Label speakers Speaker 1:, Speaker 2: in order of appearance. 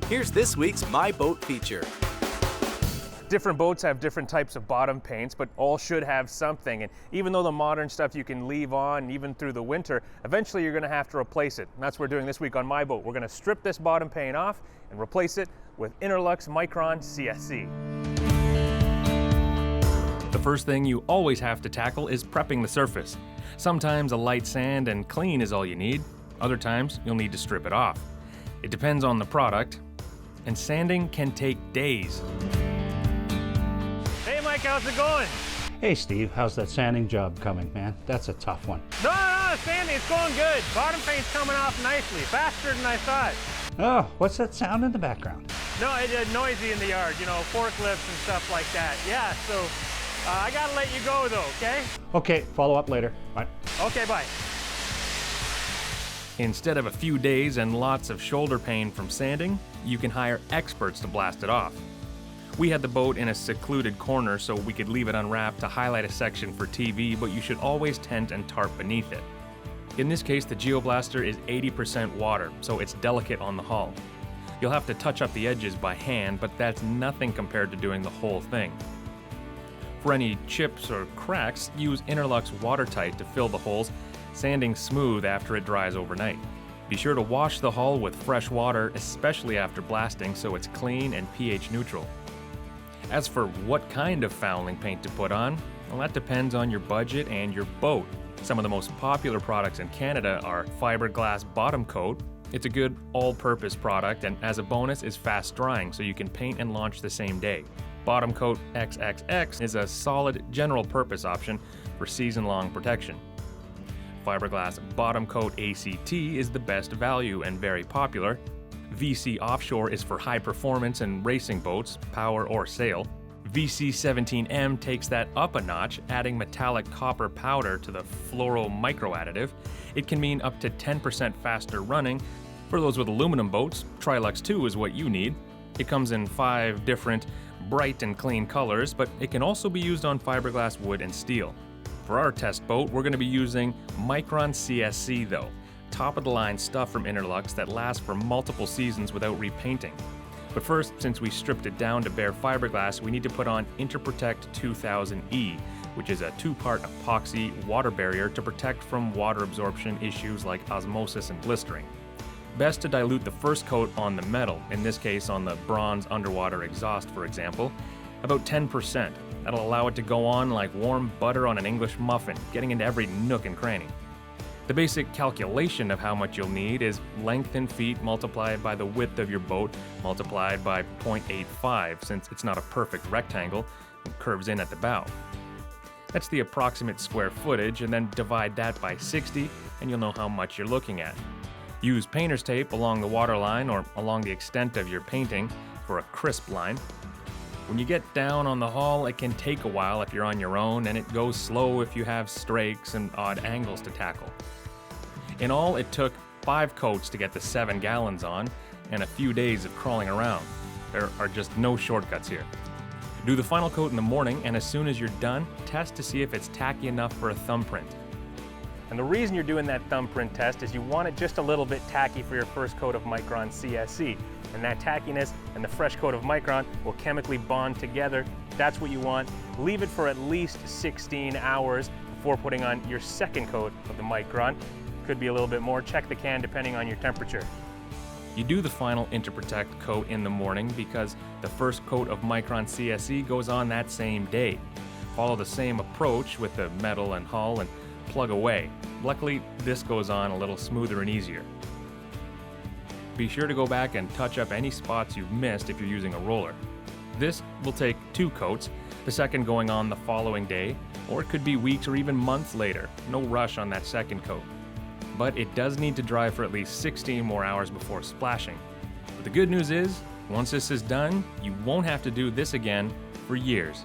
Speaker 1: Here's this week's My Boat feature.
Speaker 2: Different boats have different types of bottom paints, but all should have something. And even though the modern stuff you can leave on even through the winter, eventually you're going to have to replace it. And that's what we're doing this week on My Boat. We're going to strip this bottom paint off and replace it with Interlux Micron CSC.
Speaker 3: The first thing you always have to tackle is prepping the surface. Sometimes a light sand and clean is all you need. Other times you'll need to strip it off. It depends on the product, and sanding can take days.
Speaker 2: Hey Mike, how's it going?
Speaker 4: Hey Steve, how's that sanding job coming, man? That's a tough one.
Speaker 2: No, sanding, it's going good. Bottom paint's coming off nicely, faster than I thought.
Speaker 4: Oh, what's that sound in the background?
Speaker 2: No, it's noisy in the yard, you know, forklifts and stuff like that. Yeah, so I gotta let you go though, okay?
Speaker 4: Okay, follow up later. Bye.
Speaker 2: Okay, bye.
Speaker 3: Instead of a few days and lots of shoulder pain from sanding, you can hire experts to blast it off. We had the boat in a secluded corner so we could leave it unwrapped to highlight a section for TV, but you should always tent and tarp beneath it. In this case, the geoblaster is 80% water, so it's delicate on the hull. You'll have to touch up the edges by hand, but that's nothing compared to doing the whole thing. For any chips or cracks, use Interlux Watertight to fill the holes, sanding smooth after it dries overnight. Be sure to wash the hull with fresh water, especially after blasting, so it's clean and pH neutral. As for what kind of fouling paint to put on, well, that depends on your budget and your boat. Some of the most popular products in Canada are Fiberglass Bottom Coat. It's a good all-purpose product, and as a bonus is fast drying, so you can paint and launch the same day. Bottom Coat XXX is a solid general purpose option for season-long protection. Fiberglass Bottom Coat ACT is the best value and very popular. VC Offshore is for high performance and racing boats, power or sail. VC 17M takes that up a notch, adding metallic copper powder to the fluoro micro additive. It can mean up to 10% faster running. For those with aluminum boats, Trilux 2 is what you need. It comes in 5 different bright and clean colors, but it can also be used on fiberglass wood and steel. For our test boat, we're going to be using Micron CSC though. Top-of-the-line stuff from Interlux that lasts for multiple seasons without repainting. But first, since we stripped it down to bare fiberglass, we need to put on Interprotect 2000E, which is a 2-part epoxy water barrier to protect from water absorption issues like osmosis and blistering. Best to dilute the first coat on the metal, in this case on the bronze underwater exhaust for example, about 10%. That'll allow it to go on like warm butter on an English muffin, getting into every nook and cranny. The basic calculation of how much you'll need is length in feet multiplied by the width of your boat multiplied by 0.85, since it's not a perfect rectangle and curves in at the bow. That's the approximate square footage, and then divide that by 60 and you'll know how much you're looking at. Use painter's tape along the waterline or along the extent of your painting for a crisp line. When you get down on the hull, it can take a while if you're on your own, and it goes slow if you have strakes and odd angles to tackle. In all, it took 5 coats to get the 7 gallons on, and a few days of crawling around. There are just no shortcuts here. Do the final coat in the morning, and as soon as you're done, test to see if it's tacky enough for a thumbprint.
Speaker 2: And the reason you're doing that thumbprint test is you want it just a little bit tacky for your first coat of Micron CSC. And that tackiness and the fresh coat of Micron will chemically bond together. That's what you want. Leave it for at least 16 hours before putting on your second coat of the Micron. Could be a little bit more. Check the can depending on your temperature.
Speaker 3: You do the final Interprotect coat in the morning because the first coat of Micron CSC goes on that same day. Follow the same approach with the metal and hull and plug away. Luckily, this goes on a little smoother and easier. Be sure to go back and touch up any spots you've missed if you're using a roller. This will take 2 coats, the second going on the following day, or it could be weeks or even months later. No rush on that second coat. But it does need to dry for at least 16 more hours before splashing. But the good news is, once this is done, you won't have to do this again for years.